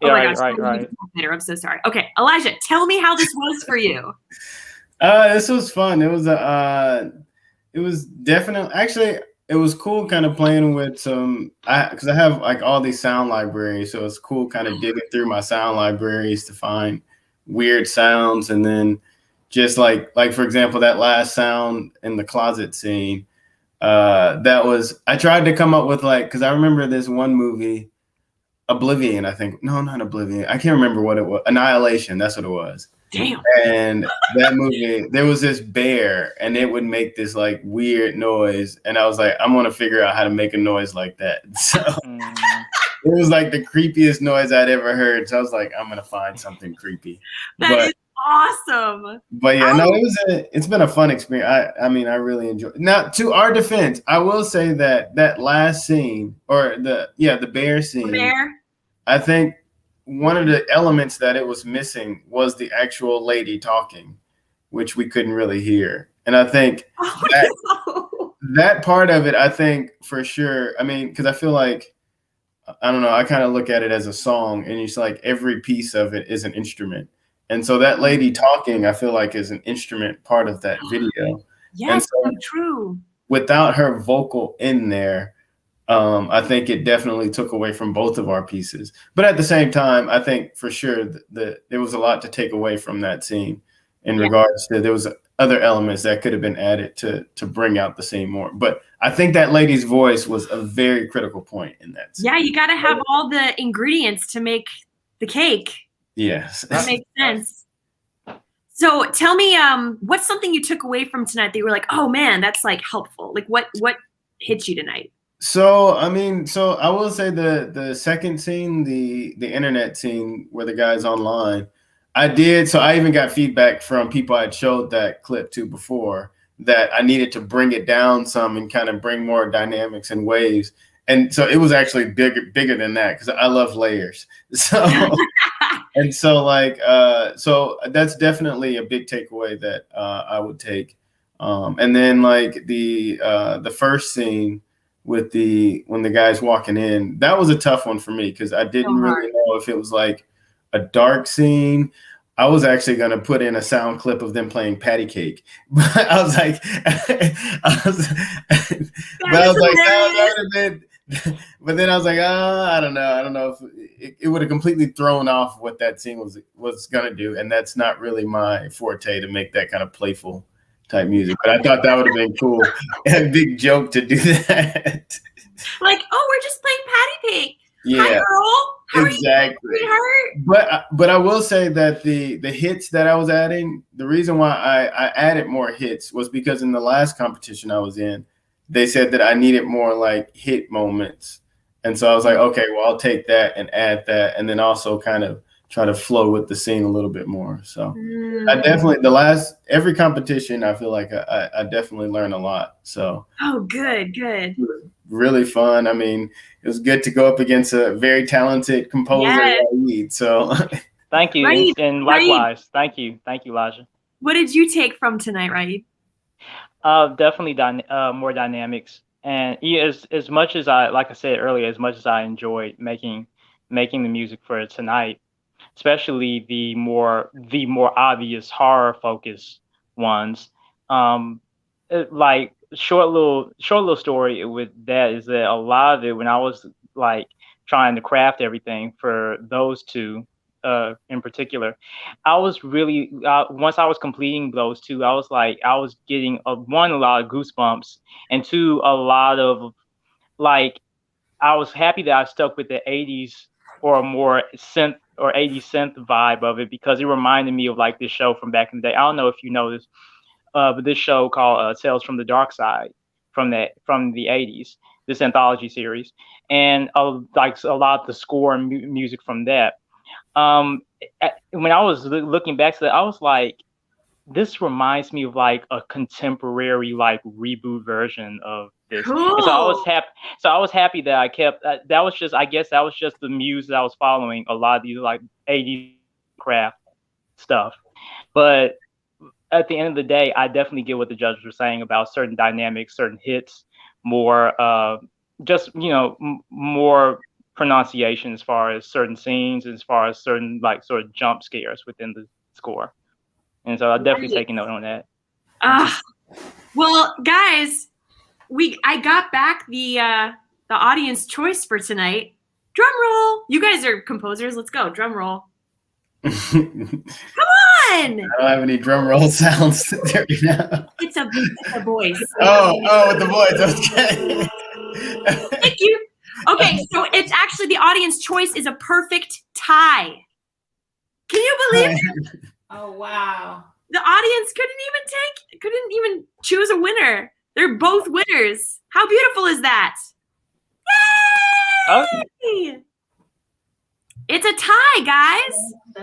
Oh my gosh. Right. I'm so sorry. Okay, Elijah, tell me how this was for you. This was fun. It was definitely, actually, it was cool kind of playing with some, because I have like all these sound libraries, so it's cool kind of digging through my sound libraries to find weird sounds. And then just like for example, that last sound in the closet scene, I tried to come up with like, because I remember this one movie, Oblivion, I think. No, not Oblivion. I can't remember what it was. Annihilation. That's what it was. Damn. And that movie, there was this bear, and it would make this like weird noise, and I was like, I'm gonna figure out how to make a noise like that. So it was like the creepiest noise I'd ever heard. So I was like, I'm gonna find something creepy. That is awesome. But yeah, no, it's been a fun experience. I mean, I really enjoyed it. Now, to our defense, I will say that that last scene, or the bear scene, I think one of the elements that it was missing was the actual lady talking, which we couldn't really hear. And I think that part of it, I think for sure, I mean, because I feel like, I don't know, I kind of look at it as a song, and it's like every piece of it is an instrument. And so that lady talking, I feel like, is an instrument part of that video. Yes, so true. Without her vocal in there, I think it definitely took away from both of our pieces. But at the same time, I think for sure that there was a lot to take away from that scene in regards to there was other elements that could have been added to bring out the scene more. But I think that lady's voice was a very critical point in that scene. Yeah, you got to have all the ingredients to make the cake. Yes. That makes sense. So tell me, what's something you took away from tonight that you were like, oh man, that's like helpful? Like what hit you tonight? So, I mean, I will say the second scene, the internet scene where the guy's online, I even got feedback from people I'd showed that clip to before that I needed to bring it down some and kind of bring more dynamics and waves. And so it was actually bigger than that because I love layers. So, and so so that's definitely a big takeaway that I would take. And then like the first scene with when the guy's walking in, that was a tough one for me because I didn't really know if it was like a dark scene. I was actually going to put in a sound clip of them playing patty cake, but I was like, that would have been, but then I was like, I don't know if it would have completely thrown off what that scene was going to do. And that's not really my forte, to make that kind of playful type music. But I thought that would have been cool. And a big joke to do that. Like, oh, we're just playing patty cake. Yeah, hi, girl. How exactly. Are you? But I will say that the hits that I was adding, the reason why I added more hits was because in the last competition I was in, they said that I needed more like hit moments. And so I was like, okay, well, I'll take that and add that, and then also kind of try to flow with the scene a little bit more. So I definitely, every competition, I feel like I definitely learned a lot. So good. Really fun. I mean, it was good to go up against a very talented composer. Yes. So thank you. Right. And likewise, thank you, Elijah. What did you take from tonight, Raid? Definitely more dynamics. And as much as like I said earlier, as much as I enjoyed making the music for tonight, especially the more obvious horror focused ones, like short little story with that is that a lot of it, when I was like trying to craft everything for those two in particular, I was really once I was completing those two, I was getting a lot of goosebumps, and two, a lot of like, I was happy that I stuck with the 80s or more synth or 80s synth vibe of it, because it reminded me of like this show from back in the day. I don't know if you know this, but this show called Tales from the Dark Side from the 80s, this anthology series, and like a lot of the score and music from that. When I was looking back to that, I was like, this reminds me of like a contemporary like reboot version of this. Cool. And so I was happy that I kept that was just the muse that I was following, a lot of these like 80s craft stuff. But at the end of the day, I definitely get what the judges were saying about certain dynamics, certain hits, more just, more pronunciation as far as certain scenes, as far as certain like sort of jump scares within the score. And so I'll definitely take a note on that. Well, guys, I got back the audience choice for tonight. Drum roll. You guys are composers. Let's go. Drum roll. Come on. I don't have any drum roll sounds there now. It's a voice. Oh, with the voice. Okay. Thank you. Okay, so it's actually the audience choice is a perfect tie. Can you believe it? Oh, wow. The audience couldn't even choose a winner. They're both winners. How beautiful is that? Oh, Yay! It's a tie, guys.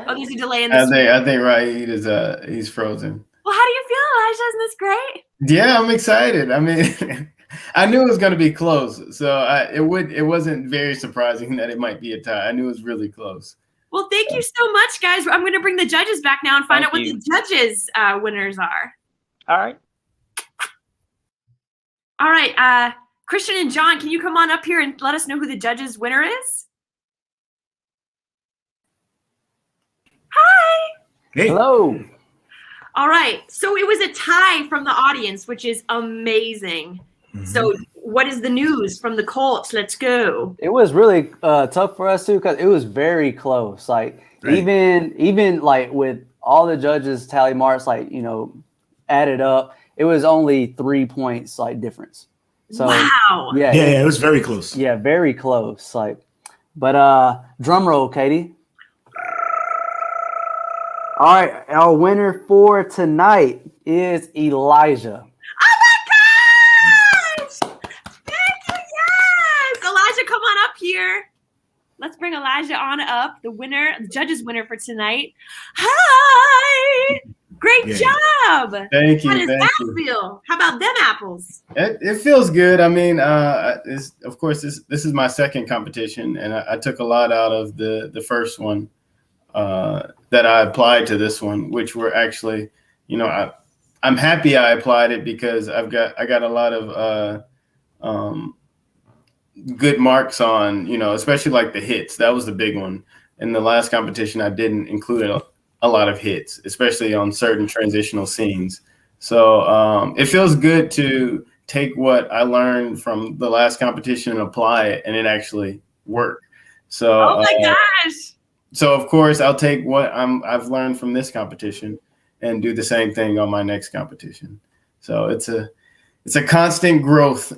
Oh, there's a delay in I this. think Raid is he's frozen. Well, how do you feel, Elijah? Isn't this great? Yeah, I'm excited. I mean, I knew it was going to be close, so it wasn't very surprising that it might be a tie. I knew it was really close. Well, thank you so much, guys. I'm going to bring the judges back now and find Thank out what you. the judges' winners are. all right. All right, Christian and John, can you come on up here and let us know who the judges' winner is? Hi. Hey, Hello. All right, so it was a tie from the audience, which is amazing. So what is the news from the Colts? Let's go. It was really tough for us too because it was very close. Like Right. even like with all the judges' tally marks, like added up, it was only 3 points like difference. So Wow. yeah, yeah, it was very close. yeah, very close. Like, but drum roll, Katie. All right, our winner for tonight is Elijah. Thank you, yes! Elijah, come on up here. Let's bring Elijah on up, the winner, the judge's winner for tonight. Hi! Great Yeah. job! Thank you. How does Thank that you. feel? How about them apples? It feels good. I mean, of course, this is my second competition, and I took a lot out of the first one that I applied to this one, which were actually, I'm happy I applied it because I got a lot of good marks on, especially like the hits. That was the big one. In the last competition, I didn't include a lot of hits, especially on certain transitional scenes. So it feels good to take what I learned from the last competition and apply it, and it actually worked. So, Oh my gosh! so of course, I'll take what I've learned from this competition and do the same thing on my next competition. So it's a constant growth.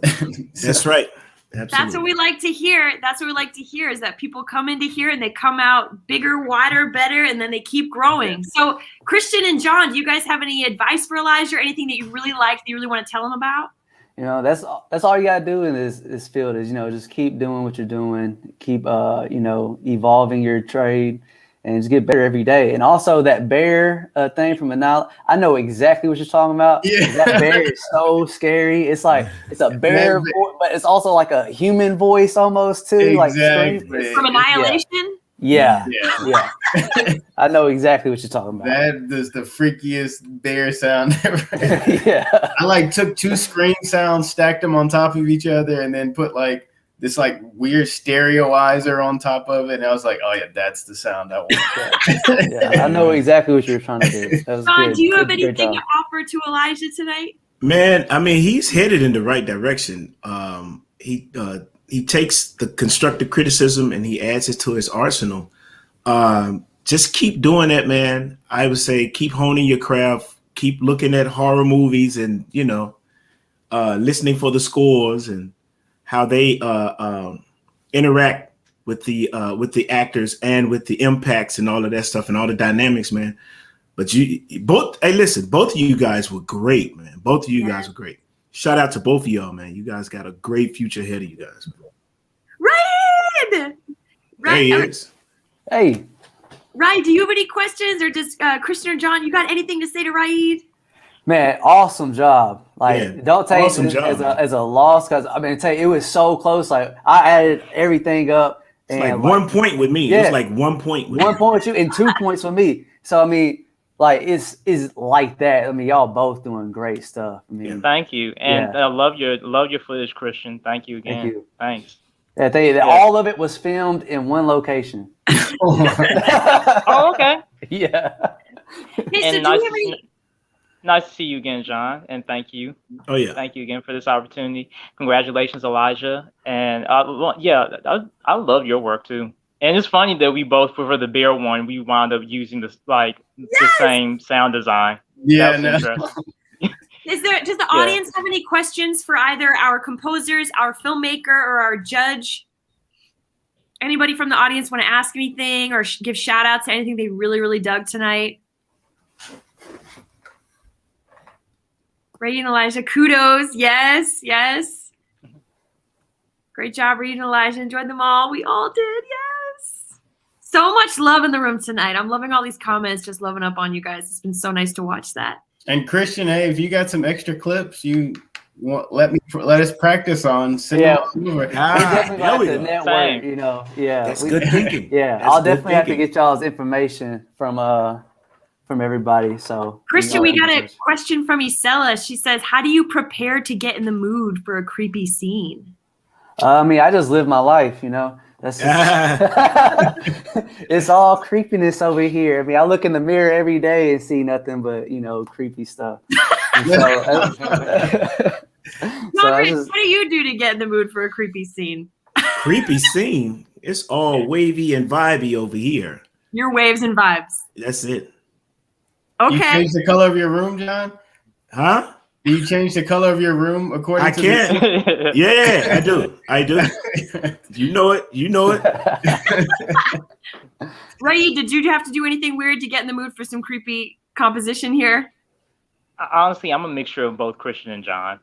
That's right. Absolutely. That's what we like to hear. That's what we like to hear is that people come into here and they come out bigger, wider, better, and then they keep growing. So Christian and John, do you guys have any advice for Elijah or anything that you really like that you really want to tell him about? That's all you gotta do in this field is just keep doing what you're doing, keep evolving your trade, and just get better every day. And also that bear thing from Anal, I know exactly what you're talking about. Yeah. That bear is so scary. It's like it's a bear, but it's also like a human voice almost too. Like Exactly. From Annihilation? yeah. Yeah. I know exactly what you're talking about. That is the freakiest bear sound ever. Yeah. I took 2 scream sounds, stacked them on top of each other, and then put this weird stereoizer on top of it. And I was like, oh yeah, that's the sound I want. Yeah, I know exactly what you were trying to do. That was John, good. do you have Great anything job. to offer to Elijah tonight? Man, I mean, he's headed in the right direction. He takes the constructive criticism and he adds it to his arsenal. Just keep doing that, man. I would say keep honing your craft. Keep looking at horror movies and listening for the scores and how they interact with the actors and with the impacts and all of that stuff and all the dynamics, man. But both of you guys were great, man. Both of you guys were great. Shout out to both of y'all, man. You guys got a great future ahead of you guys. Ryan! There he is. Hey, Ryan, do you have any questions or just Christian or John, you got anything to say to Raid? man, awesome job. Yeah, Don't take awesome this job, as a loss because tell you, it was so close. Like I added everything up It's and 1 point with me. It Yeah. was like 1 point with 1 me. point with you and 2 points for me. So it's like that. Y'all both doing great stuff. Thank you, and Yeah. I love your footage, Christian. Thank you again. Thank you. Thanks. I tell you that all of it was filmed in one location. Oh, okay. Yeah. Hey, so And do nice, you have any, nice to see you again, John. And thank you. Oh yeah. Thank you again for this opportunity. Congratulations, Elijah. And I love your work too. And it's funny that we both prefer the bear one. We wound up using the same sound design. Yeah, That's no. interesting. does the audience have any questions for either our composers, our filmmaker, or our judge? Anybody from the audience want to ask anything or give shout outs to anything they really, really dug tonight? Brady and Elijah, kudos. Yes, yes. Great job, Brady and Elijah. Enjoyed them all. We all did. Yes. So much love in the room tonight. I'm loving all these comments, just loving up on you guys. It's been so nice to watch that. And Christian, hey, if you got some extra clips, let us practice on. Yeah. Over. We definitely have to network, Same. you know. Yeah. That's good thinking. Yeah, That's I'll good definitely have to thinking. get y'all's information from everybody. So Christian, we got a question from Isela. She says, how do you prepare to get in the mood for a creepy scene? I mean, I just live my life, you know. That's just, it's all creepiness over here. I mean, I look in the mirror every day and see nothing but, you know, creepy stuff. Margaret, what do you do to get in the mood for a creepy scene? Creepy scene. It's all wavy and vibey over here. Your waves and vibes. That's it. Okay. You change the color of your room, John? Huh? Do you change the color of your room according I to can. Yeah, I do. You know it. You know it. Ray, did you have to do anything weird to get in the mood for some creepy composition here? Honestly, I'm a mixture of both Christian and John.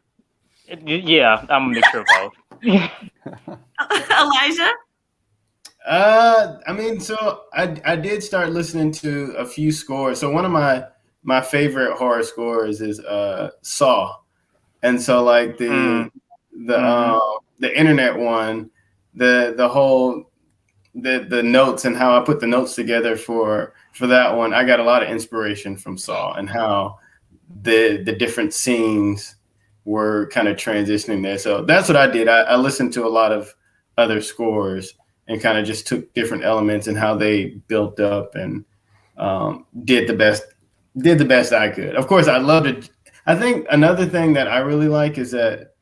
Yeah, I'm a mixture of both. Elijah? I mean, so I did start listening to a few scores. So one of my favorite horror scores is Saw, and so like the internet one, the whole the notes and how I put the notes together for that one, I got a lot of inspiration from Saw and how the different scenes were kind of transitioning there. So that's what I did. I listened to a lot of other scores and kind of just took different elements and how they built up and did the best I could. Of course, I loved it. I think another thing that I really like is that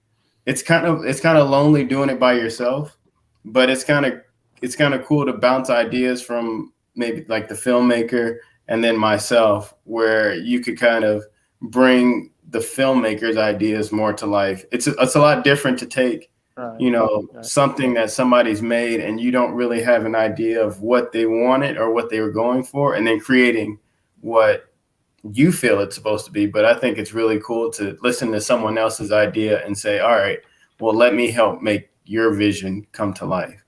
it's kind of lonely doing it by yourself, but it's kind of cool to bounce ideas from maybe like the filmmaker and then myself, where you could kind of bring the filmmaker's ideas more to life. It's a lot different to take, something that somebody's made and you don't really have an idea of what they wanted or what they were going for, and then creating what you feel it's supposed to be. But I think it's really cool to listen to someone else's idea and say, all right, well, let me help make your vision come to life.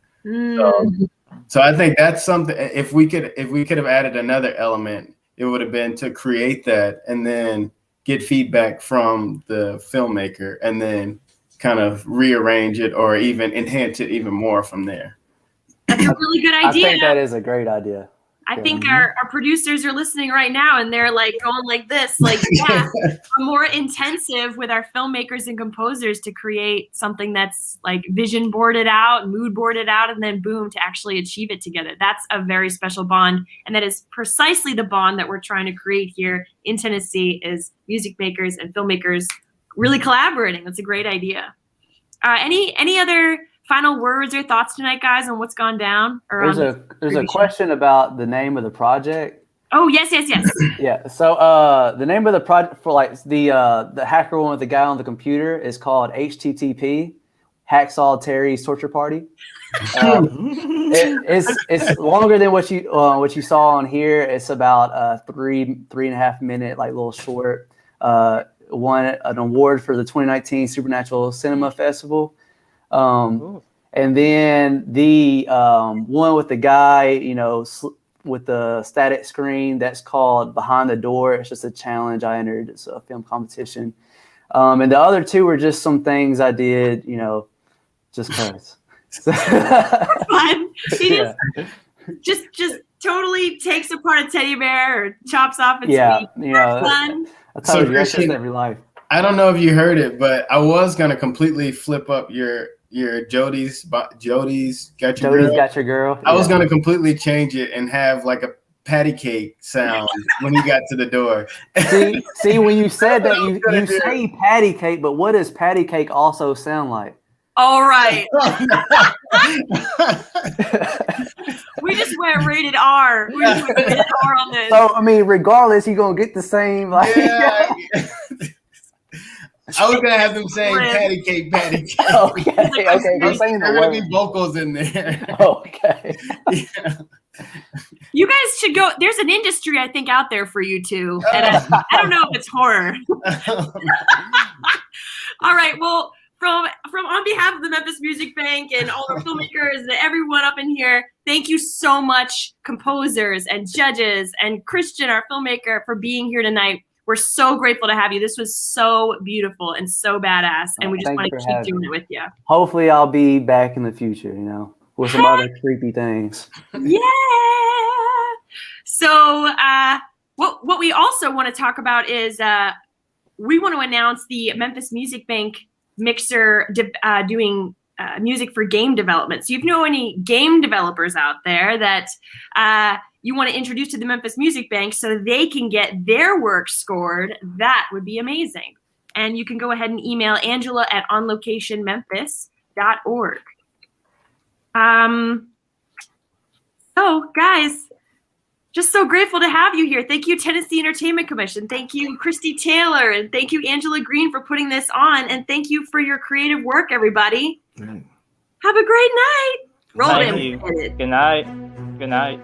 So I think that's something, if we could have added another element, it would have been to create that and then get feedback from the filmmaker and then kind of rearrange it or even enhance it even more from there. That's a really good idea. I think that is a great idea. I think our producers are listening right now and they're like going like this, like, yeah, we're more intensive with our filmmakers and composers to create something that's like vision boarded out, mood boarded out, and then boom, to actually achieve it together. That's a very special bond. And that is precisely the bond that we're trying to create here in Tennessee, is music makers and filmmakers really collaborating. That's a great idea. Any other final words or thoughts tonight, guys, on what's gone down? There's a question about the name of the project. Oh, yes. Yeah. So the name of the project for like the hacker one with the guy on the computer is called HTTP, Hacksaw Terry's Torture Party. It's longer than what you saw on here. It's about a 3.5 minute like little short. Won an award for the 2019 Supernatural Cinema Festival. And then the one with the guy, with the static screen, that's called Behind the Door. It's just a challenge I entered. It's a film competition. And the other two were just some things I did, just because. Fun. He just totally takes apart a teddy bear or chops off its meat. Fun. I told you, that's just every life. I don't know if you heard it, but I was gonna completely flip up your Jody's Got Your Girl. I was gonna completely change it and have like a patty cake sound when you got to the door. See, when you said that, you say patty cake, but what does patty cake also sound like? All right. We just went rated R. We just went rated R on this. So, I mean, regardless, you're going to get the same. Like, yeah. I was gonna have them saying patty cake, patty cake. Okay, okay. You're saying the There gonna be word. vocals in there. Okay. Yeah. You guys should go. There's an industry, I think, out there for you two. And I don't know if it's horror. All right. Well, from on behalf of the Memphis Music Bank and all our filmmakers and everyone up in here, thank you so much, composers and judges and Christian, our filmmaker, for being here tonight. We're so grateful to have you. This was so beautiful and so badass, and we just Thank want you to for keep having doing me. it with you. Hopefully, I'll be back in the future. You know, with some other creepy things. Yeah. So what we also want to talk about is we want to announce the Memphis Music Bank Mixer doing music for game development. So if you know any game developers out there that you want to introduce to the Memphis Music Bank so they can get their work scored, that would be amazing. And you can go ahead and email Angela at onlocationmemphis.org. So guys, just so grateful to have you here. Thank you, Tennessee Entertainment Commission. Thank you, Christy Taylor. And thank you, Angela Green, for putting this on. And thank you for your creative work, everybody. Have a great night. Roll Thank it. you. Good night. Good night.